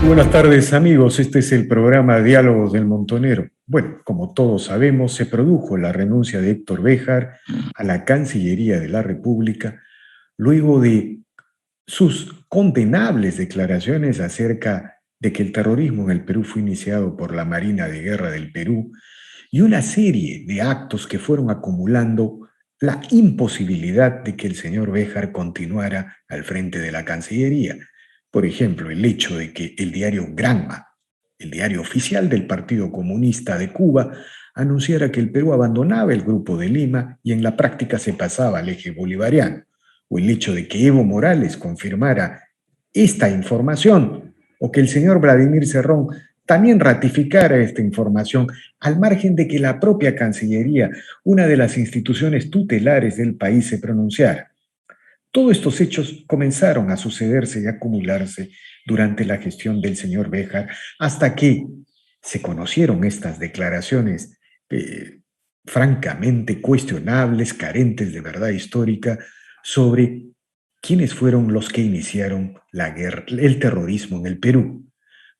Buenas tardes amigos, este es el programa Diálogos del Montonero. Bueno, como todos sabemos, se produjo la renuncia de Héctor Béjar a la Cancillería de la República luego de sus condenables declaraciones acerca de que el terrorismo en el Perú fue iniciado por la Marina de Guerra del Perú y una serie de actos que fueron acumulando la imposibilidad de que el señor Béjar continuara al frente de la Cancillería. Por ejemplo, el hecho de que el diario Granma, el diario oficial del Partido Comunista de Cuba, anunciara que el Perú abandonaba el Grupo de Lima y en la práctica se pasaba al eje bolivariano, o el hecho de que Evo Morales confirmara esta información, o que el señor Vladimir Cerrón también ratificara esta información, al margen de que la propia Cancillería, una de las instituciones tutelares del país, se pronunciara. Todos estos hechos comenzaron a sucederse y a acumularse durante la gestión del señor Béjar hasta que se conocieron estas declaraciones francamente cuestionables, carentes de verdad histórica, sobre quiénes fueron los que iniciaron la guerra, el terrorismo en el Perú.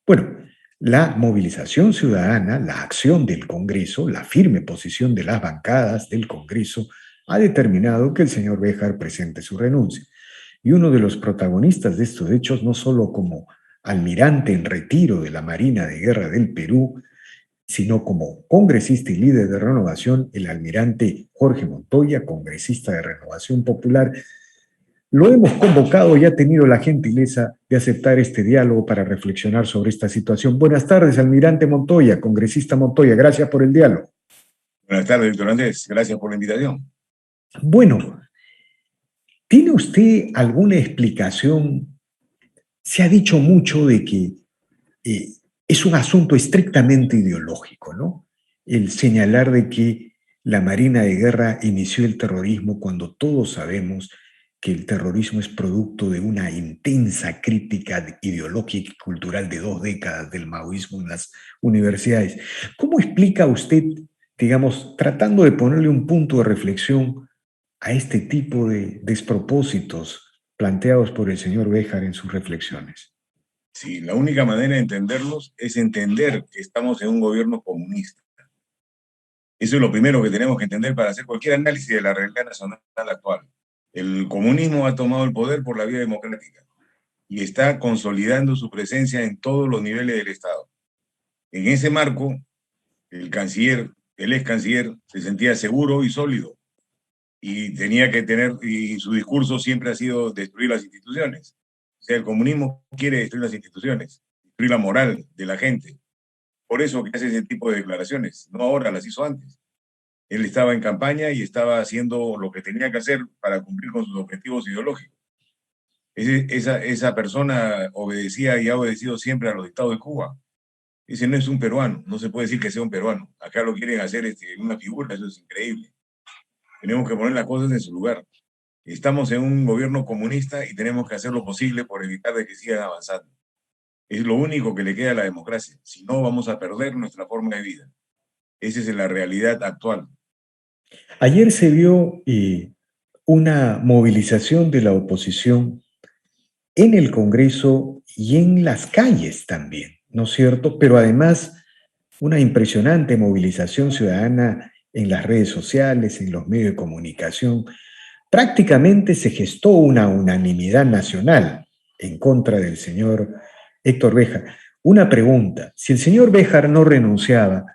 Bueno, la movilización ciudadana, la acción del Congreso, la firme posición de las bancadas del Congreso ha determinado que el señor Béjar presente su renuncia. Y uno de los protagonistas de estos hechos, no solo como almirante en retiro de la Marina de Guerra del Perú, sino como congresista y líder de Renovación, el almirante Jorge Montoya, congresista de Renovación Popular. Lo hemos convocado y ha tenido la gentileza de aceptar este diálogo para reflexionar sobre esta situación. Buenas tardes, almirante Montoya, congresista Montoya, gracias por el diálogo. Buenas tardes, doctor Andrés, gracias por la invitación. Bueno, ¿tiene usted alguna explicación? Se ha dicho mucho de que es un asunto estrictamente ideológico, ¿no? El señalar de que la Marina de Guerra inició el terrorismo cuando todos sabemos que el terrorismo es producto de una intensa crítica ideológica y cultural de 2 décadas del maoísmo en las universidades. ¿Cómo explica usted, digamos, tratando de ponerle un punto de reflexión a este tipo de despropósitos planteados por el señor Béjar en sus reflexiones? Sí, la única manera de entenderlos es entender que estamos en un gobierno comunista. Eso es lo primero que tenemos que entender para hacer cualquier análisis de la realidad nacional actual. El comunismo ha tomado el poder por la vía democrática y está consolidando su presencia en todos los niveles del Estado. En ese marco, el canciller, el ex canciller, se sentía seguro y sólido y tenía que tener, y su discurso siempre ha sido destruir las instituciones. O sea, el comunismo quiere destruir las instituciones, destruir la moral de la gente. Por eso que hace ese tipo de declaraciones. No ahora, las hizo antes. Él estaba en campaña y estaba haciendo lo que tenía que hacer para cumplir con sus objetivos ideológicos. Esa persona obedecía y ha obedecido siempre a los dictados de Cuba. Ese no es un peruano, no se puede decir que sea un peruano. Acá lo quieren hacer una figura, eso es increíble. Tenemos que poner las cosas en su lugar. Estamos en un gobierno comunista y tenemos que hacer lo posible por evitar de que sigan avanzando. Es lo único que le queda a la democracia. Si no, vamos a perder nuestra forma de vida. Esa es la realidad actual. Ayer se vio una movilización de la oposición en el Congreso y en las calles también, ¿no es cierto? Pero además una impresionante movilización ciudadana en las redes sociales, en los medios de comunicación. Prácticamente se gestó una unanimidad nacional en contra del señor Héctor Béjar. Una pregunta, si el señor Béjar no renunciaba,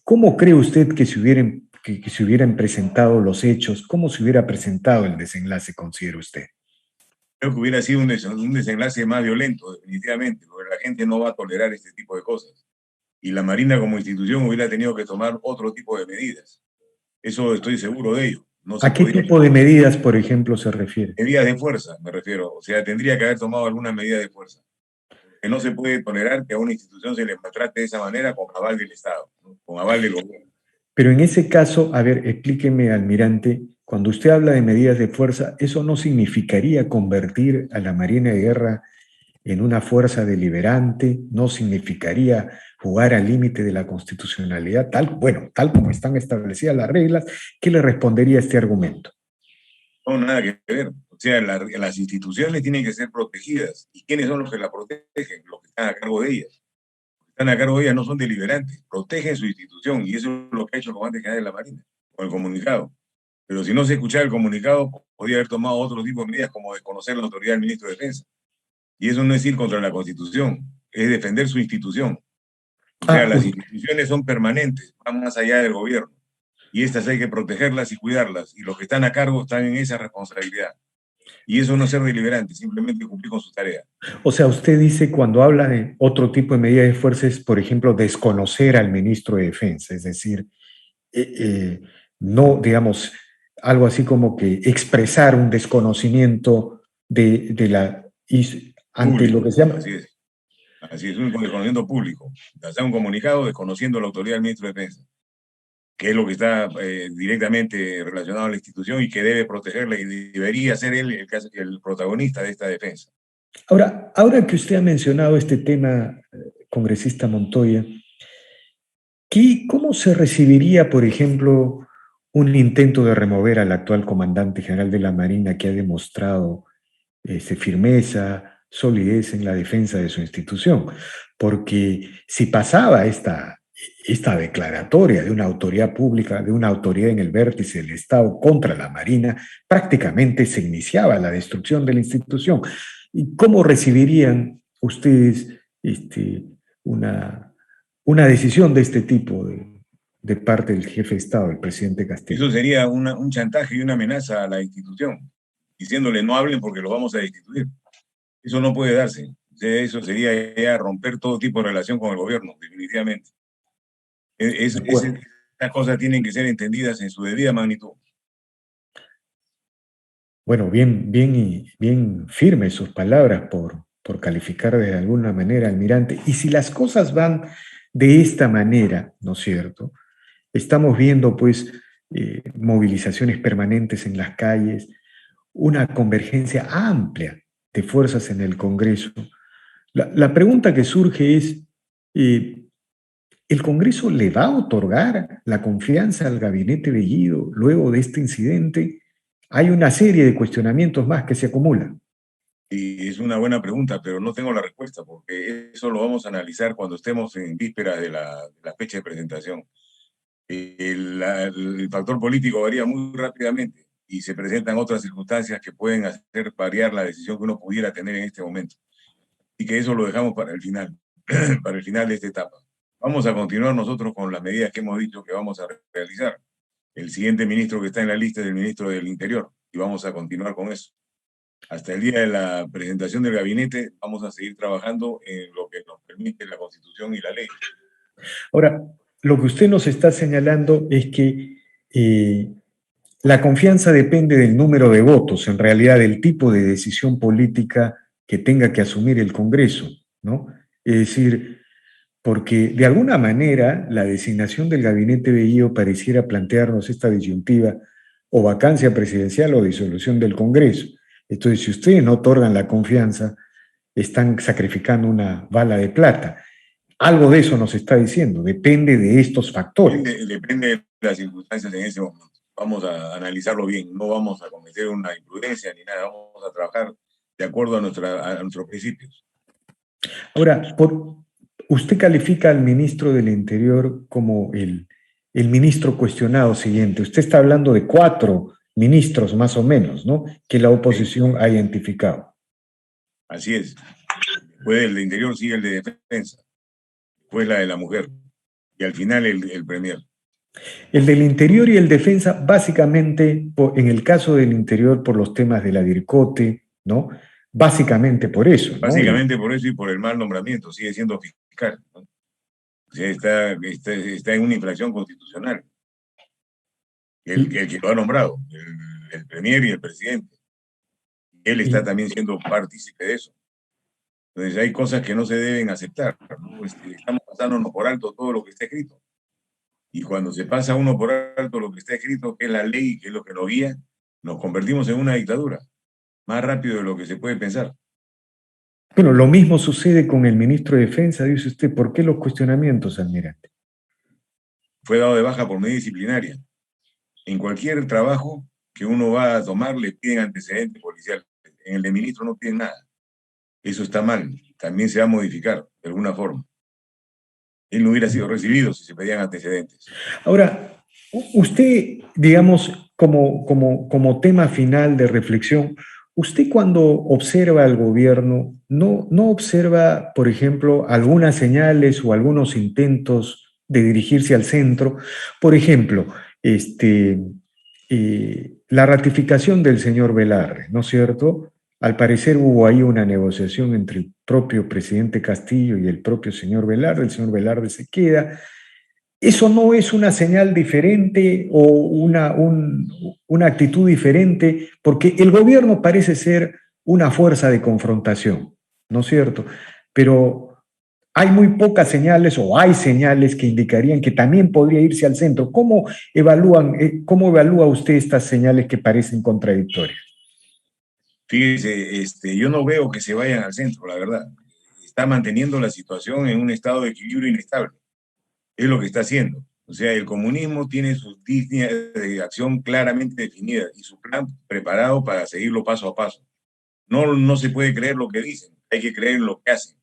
¿cómo cree usted que se hubieran presentado los hechos? ¿Cómo se hubiera presentado el desenlace, considera usted? Creo que hubiera sido un desenlace más violento, definitivamente, porque la gente no va a tolerar este tipo de cosas. Y la Marina como institución hubiera tenido que tomar otro tipo de medidas. Eso estoy seguro de ello. No se ¿A qué podía. tipo de medidas, por ejemplo, se refiere? Medidas de fuerza, me refiero. O sea, tendría que haber tomado alguna medida de fuerza. Que no se puede tolerar que a una institución se le maltrate de esa manera con aval del Estado, ¿no? Con aval del gobierno. Pero en ese caso, a ver, explíqueme, almirante, cuando usted habla de medidas de fuerza, ¿eso no significaría convertir a la Marina de Guerra en una fuerza deliberante? ¿No significaría jugar al límite de la constitucionalidad, tal como están establecidas las reglas? ¿Qué le respondería a este argumento? No, nada que ver. sea, las instituciones tienen que ser protegidas. ¿Y quiénes son los que la protegen? Los que están a cargo de ellas. Los que están a cargo de ellas no son deliberantes, protegen su institución, y eso es lo que ha hecho el comandante general de la Marina, con el comunicado. Pero si no se escuchaba el comunicado, podría haber tomado otro tipo de medidas, como desconocer la autoridad del ministro de Defensa. Y eso no es ir contra la Constitución, es defender su institución. O sea, las instituciones son permanentes, van más allá del gobierno. Y estas hay que protegerlas y cuidarlas. Y los que están a cargo están en esa responsabilidad. Y eso no es ser deliberante, simplemente cumplir con su tarea. O sea, usted dice cuando habla de otro tipo de medidas de fuerza es, por ejemplo, desconocer al ministro de Defensa, es decir, no, digamos, algo así como que expresar un desconocimiento de la, ante Público, lo que se llama. Así es, un desconocimiento público. Hacer un comunicado desconociendo la autoridad del ministro de Defensa, que es lo que está directamente relacionado a la institución y que debe protegerla y debería ser él el protagonista de esta defensa. Ahora que usted ha mencionado este tema, congresista Montoya, ¿cómo se recibiría, por ejemplo, un intento de remover al actual comandante general de la Marina que ha demostrado firmeza, solidez en la defensa de su institución? Porque si pasaba esta declaratoria de una autoridad pública, de una autoridad en el vértice del Estado contra la Marina, prácticamente se iniciaba la destrucción de la institución. ¿Y cómo recibirían ustedes una, una decisión de este tipo de parte del jefe de Estado, el presidente Castillo? Eso sería un chantaje y una amenaza a la institución, diciéndole no hablen porque los vamos a destituir. Eso no puede darse. Eso sería ya romper todo tipo de relación con el gobierno, definitivamente. Estas cosas tienen que ser entendidas en su debida magnitud. Bueno, bien firmes sus palabras por calificar de alguna manera, almirante. Y si las cosas van de esta manera, ¿no es cierto? Estamos viendo pues movilizaciones permanentes en las calles, una convergencia amplia de fuerzas en el Congreso. La pregunta que surge es, ¿el Congreso le va a otorgar la confianza al gabinete Bellido luego de este incidente? Hay una serie de cuestionamientos más que se acumulan. Y es una buena pregunta, pero no tengo la respuesta, porque eso lo vamos a analizar cuando estemos en vísperas de la fecha de presentación. El factor político varía muy rápidamente y se presentan otras circunstancias que pueden hacer variar la decisión que uno pudiera tener en este momento. Y que eso lo dejamos para el final, para el final de esta etapa. Vamos a continuar nosotros con las medidas que hemos dicho que vamos a realizar. El siguiente ministro que está en la lista es el ministro del Interior y vamos a continuar con eso. Hasta el día de la presentación del gabinete vamos a seguir trabajando en lo que nos permite la Constitución y la ley. Ahora, lo que usted nos está señalando es que la confianza depende del número de votos, en realidad del tipo de decisión política que tenga que asumir el Congreso, ¿no? Es decir, porque de alguna manera la designación del gabinete Bellido pareciera plantearnos esta disyuntiva o vacancia presidencial o disolución del Congreso. Entonces, si ustedes no otorgan la confianza, están sacrificando una bala de plata. Algo de eso nos está diciendo, depende de estos factores. Depende de las circunstancias en ese momento. Vamos a analizarlo bien, no vamos a cometer una imprudencia ni nada, vamos a trabajar de acuerdo a nuestros principios. Ahora, usted califica al ministro del Interior como el ministro cuestionado siguiente. Usted está hablando de 4 ministros más o menos, ¿no? Que la oposición ha identificado. Así es. Después el de Interior sigue el de Defensa, después la de la mujer y al final el Premier. El del Interior y el Defensa, básicamente, en el caso del Interior, por los temas de la DIRCOTE, ¿no? Básicamente por eso, ¿no? Básicamente por eso y por el mal nombramiento, sigue siendo fiscal, ¿no? O sea, está en una infracción constitucional. El que lo ha nombrado, el Premier y el presidente. Él está también siendo partícipe de eso. Entonces hay cosas que no se deben aceptar, ¿no? Estamos pasándonos por alto todo lo que está escrito. Y cuando se pasa uno por alto lo que está escrito, que es la ley, que es lo que nos guía, nos convertimos en una dictadura, más rápido de lo que se puede pensar. Bueno, lo mismo sucede con el ministro de Defensa, dice usted. ¿Por qué los cuestionamientos, almirante? Fue dado de baja por medida disciplinaria. En cualquier trabajo que uno va a tomar le piden antecedentes policiales. En el de ministro no piden nada. Eso está mal. También se va a modificar de alguna forma. Él no hubiera sido recibido si se pedían antecedentes. Ahora, usted, digamos, como tema final de reflexión, usted cuando observa al gobierno, ¿no observa, por ejemplo, algunas señales o algunos intentos de dirigirse al centro? Por ejemplo, la ratificación del señor Velarde, ¿no es cierto? Al parecer hubo ahí una negociación entre el propio presidente Castillo y el propio señor Velarde. El señor Velarde se queda. ¿Eso no es una señal diferente o una actitud diferente? Porque el gobierno parece ser una fuerza de confrontación, ¿no es cierto? Pero hay muy pocas señales o hay señales que indicarían que también podría irse al centro. ¿Cómo evalúa usted estas señales que parecen contradictorias? Fíjese, yo no veo que se vayan al centro, la verdad. Está manteniendo la situación en un estado de equilibrio inestable. Es lo que está haciendo. O sea, el comunismo tiene sus líneas de acción claramente definidas y su plan preparado para seguirlo paso a paso. No se puede creer lo que dicen, hay que creer en lo que hacen.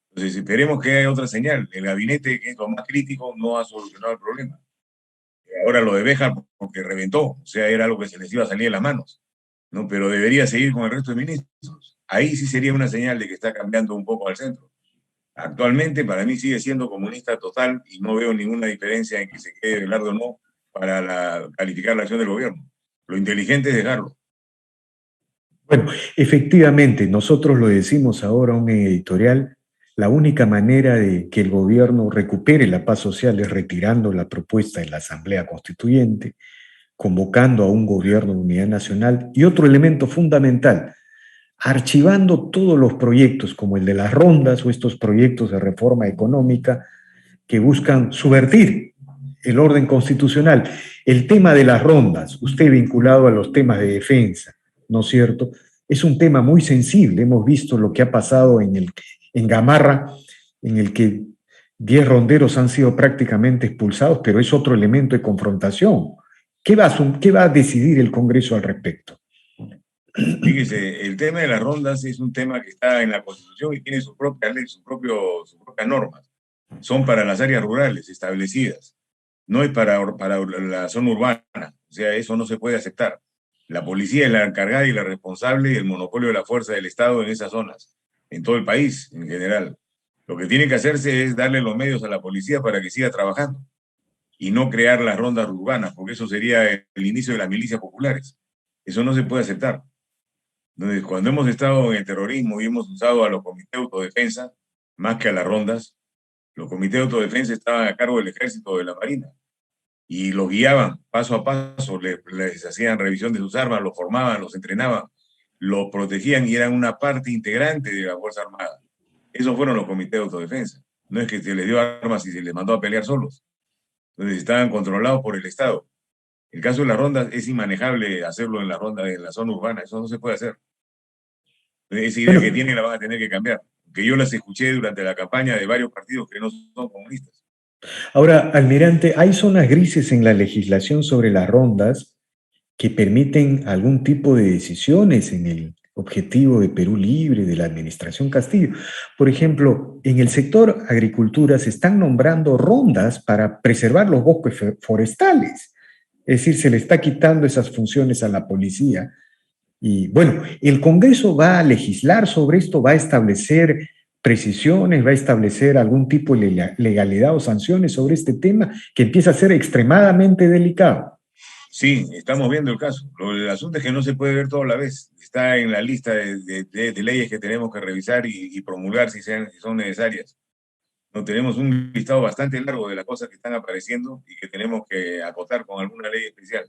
Entonces, esperemos que haya otra señal. El gabinete, que es lo más crítico, no ha solucionado el problema. Ahora lo de Béjar, porque reventó, o sea, era algo que se les iba a salir de las manos, ¿no? Pero debería seguir con el resto de ministros. Ahí sí sería una señal de que está cambiando un poco al centro. Actualmente, para mí, sigue siendo comunista total y no veo ninguna diferencia en que se quede Velarde o no para calificar la acción del gobierno. Lo inteligente es dejarlo. Bueno, efectivamente, nosotros lo decimos ahora en un editorial, la única manera de que el gobierno recupere la paz social es retirando la propuesta en la Asamblea Constituyente, convocando a un gobierno de unidad nacional y otro elemento fundamental, archivando todos los proyectos como el de las rondas o estos proyectos de reforma económica que buscan subvertir el orden constitucional. El tema de las rondas, usted vinculado a los temas de defensa, ¿no es cierto? Es un tema muy sensible. Hemos visto lo que ha pasado en Gamarra, en el que 10 ronderos han sido prácticamente expulsados, pero es otro elemento de confrontación. ¿Qué va a decidir el Congreso al respecto? Fíjese, el tema de las rondas es un tema que está en la Constitución y tiene su propia ley, sus propias normas. Son para las áreas rurales establecidas, no es para la zona urbana. O sea, eso no se puede aceptar. La policía es la encargada y la responsable del monopolio de la fuerza del Estado en esas zonas, en todo el país en general. Lo que tiene que hacerse es darle los medios a la policía para que siga trabajando y no crear las rondas urbanas, porque eso sería el inicio de las milicias populares. Eso no se puede aceptar. Entonces, cuando hemos estado en el terrorismo y hemos usado a los comités de autodefensa, más que a las rondas, los comités de autodefensa estaban a cargo del ejército o de la marina y los guiaban paso a paso, les hacían revisión de sus armas, los formaban, los entrenaban, los protegían y eran una parte integrante de la Fuerza Armada. Esos fueron los comités de autodefensa. No es que se les dio armas y se les mandó a pelear solos. Entonces estaban controlados por el Estado. El caso de las rondas es inmanejable hacerlo en la ronda, en la zona urbana, eso no se puede hacer. Esa idea que tienen la van a tener que cambiar, que yo las escuché durante la campaña de varios partidos que no son comunistas. Ahora, almirante, hay zonas grises en la legislación sobre las rondas que permiten algún tipo de decisiones en el objetivo de Perú Libre, de la administración Castillo. Por ejemplo, en el sector agricultura se están nombrando rondas para preservar los bosques forestales. Es decir, se le está quitando esas funciones a la policía. Y bueno, el Congreso va a legislar sobre esto, va a establecer precisiones, va a establecer algún tipo de legalidad o sanciones sobre este tema que empieza a ser extremadamente delicado. Sí, estamos viendo el caso. El asunto es que no se puede ver todo a la vez. Está en la lista de leyes que tenemos que revisar y promulgar si son necesarias. No, tenemos un listado bastante largo de las cosas que están apareciendo y que tenemos que acotar con alguna ley especial.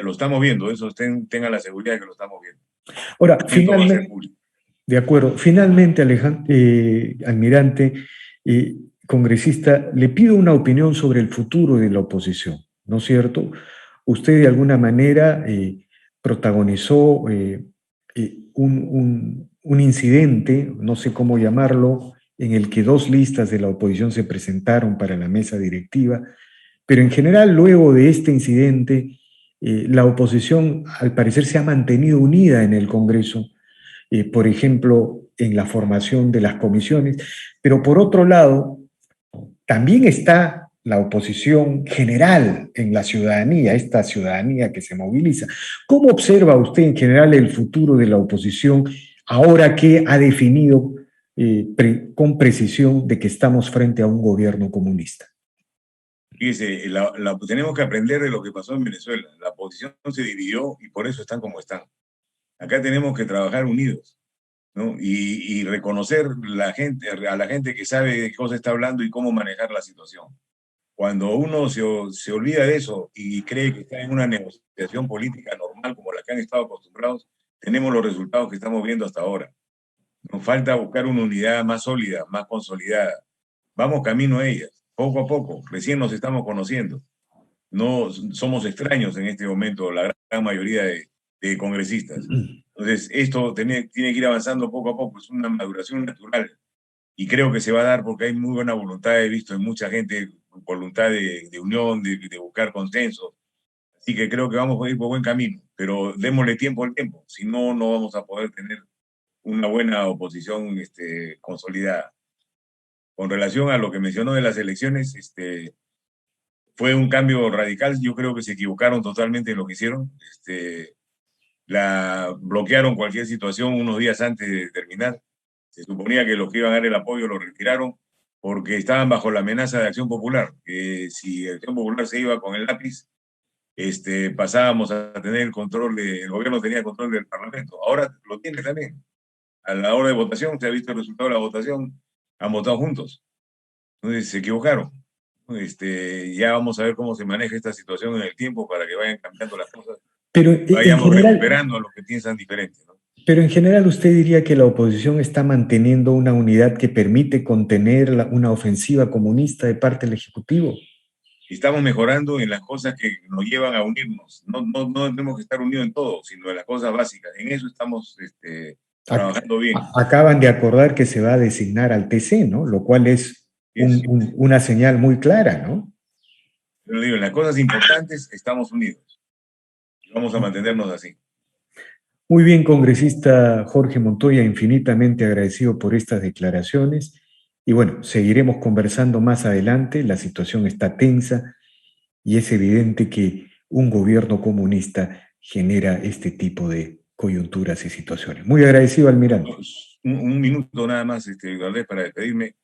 Lo estamos viendo, eso tengan la seguridad de que lo estamos viendo. Ahora, finalmente, de acuerdo, finalmente, almirante, congresista, le pido una opinión sobre el futuro de la oposición, ¿no es cierto? Usted de alguna manera protagonizó un incidente, no sé cómo llamarlo, en el que dos listas de la oposición se presentaron para la mesa directiva, pero en general luego de este incidente la oposición al parecer se ha mantenido unida en el Congreso, por ejemplo, en la formación de las comisiones, pero por otro lado, también está la oposición general en la ciudadanía, esta ciudadanía que se moviliza. ¿Cómo observa usted en general el futuro de la oposición ahora que ha definido con precisión de que estamos frente a un gobierno comunista? Fíjese, tenemos que aprender de lo que pasó en Venezuela. La oposición se dividió y por eso están como están. Acá tenemos que trabajar unidos, ¿no? Y reconocer a la gente que sabe de qué cosa está hablando y cómo manejar la situación. Cuando uno se olvida de eso y cree que está en una negociación política normal como la que han estado acostumbrados, tenemos los resultados que estamos viendo hasta ahora. Nos falta buscar una unidad más sólida, más consolidada. Vamos camino a ellas, poco a poco. Recién nos estamos conociendo. No somos extraños en este momento, la gran mayoría de congresistas. Entonces, esto tiene que ir avanzando poco a poco. Es una maduración natural. Y creo que se va a dar porque hay muy buena voluntad. He visto en mucha gente voluntad de unión, de buscar consenso. Así que creo que vamos a ir por buen camino. Pero démosle tiempo al tiempo. Si no, no vamos a poder tener una buena oposición consolidada. Con relación a lo que mencionó de las elecciones, fue un cambio radical. Yo creo que se equivocaron totalmente en lo que hicieron. Bloquearon cualquier situación unos días antes de terminar. Se suponía que los que iban a dar el apoyo lo retiraron porque estaban bajo la amenaza de Acción Popular, que si Acción Popular se iba con el lápiz, pasábamos a tener el control, el gobierno tenía el control del Parlamento. Ahora lo tiene también. A la hora de votación, se ha visto el resultado de la votación, han votado juntos. Entonces se equivocaron. Ya vamos a ver cómo se maneja esta situación en el tiempo para que vayan cambiando las cosas, Pero vayamos recuperando a los que piensan diferente, ¿no? Pero en general, ¿usted diría que la oposición está manteniendo una unidad que permite contener una ofensiva comunista de parte del Ejecutivo? Estamos mejorando en las cosas que nos llevan a unirnos. No tenemos que estar unidos en todo, sino en las cosas básicas. En eso estamos trabajando bien. Acaban de acordar que se va a designar al TC, ¿no? Lo cual es una señal muy clara, ¿no? Pero digo, en las cosas importantes estamos unidos. Vamos a mantenernos así. Muy bien, congresista Jorge Montoya, infinitamente agradecido por estas declaraciones. Y bueno, seguiremos conversando más adelante. La situación está tensa y es evidente que un gobierno comunista genera este tipo de coyunturas y situaciones. Muy agradecido, almirante. Un minuto nada más, Valdés, para despedirme.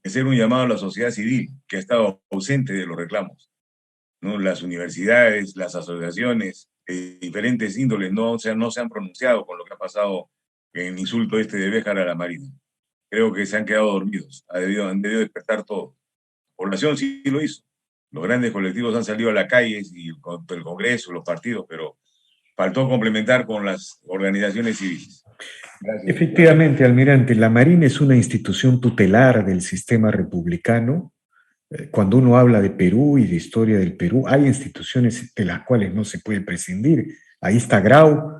Hacer un llamado a la sociedad civil que ha estado ausente de los reclamos, ¿no? Las universidades, las asociaciones de diferentes índoles no se han pronunciado con lo que ha pasado en el insulto de Béjar a la Marina. Creo que se han quedado dormidos. Han debido despertar todo. La población sí lo hizo. Los grandes colectivos han salido a la calle, y el Congreso, los partidos, pero faltó complementar con las organizaciones civiles. Gracias. Efectivamente, almirante, la Marina es una institución tutelar del sistema republicano. Cuando uno habla de Perú y de historia del Perú, hay instituciones de las cuales no se puede prescindir. Ahí está Grau.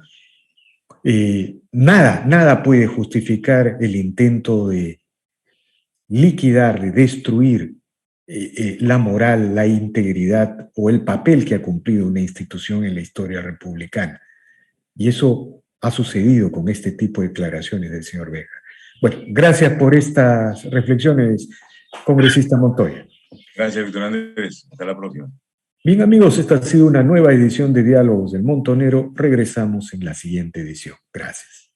Nada puede justificar el intento de liquidar, de destruir la moral, la integridad o el papel que ha cumplido una institución en la historia republicana. Y eso ha sucedido con este tipo de declaraciones del señor Béjar. Bueno, gracias por estas reflexiones, congresista Montoya. Gracias, Víctor Andrés. Hasta la próxima. Bien, amigos, esta ha sido una nueva edición de Diálogos del Montonero. Regresamos en la siguiente edición. Gracias.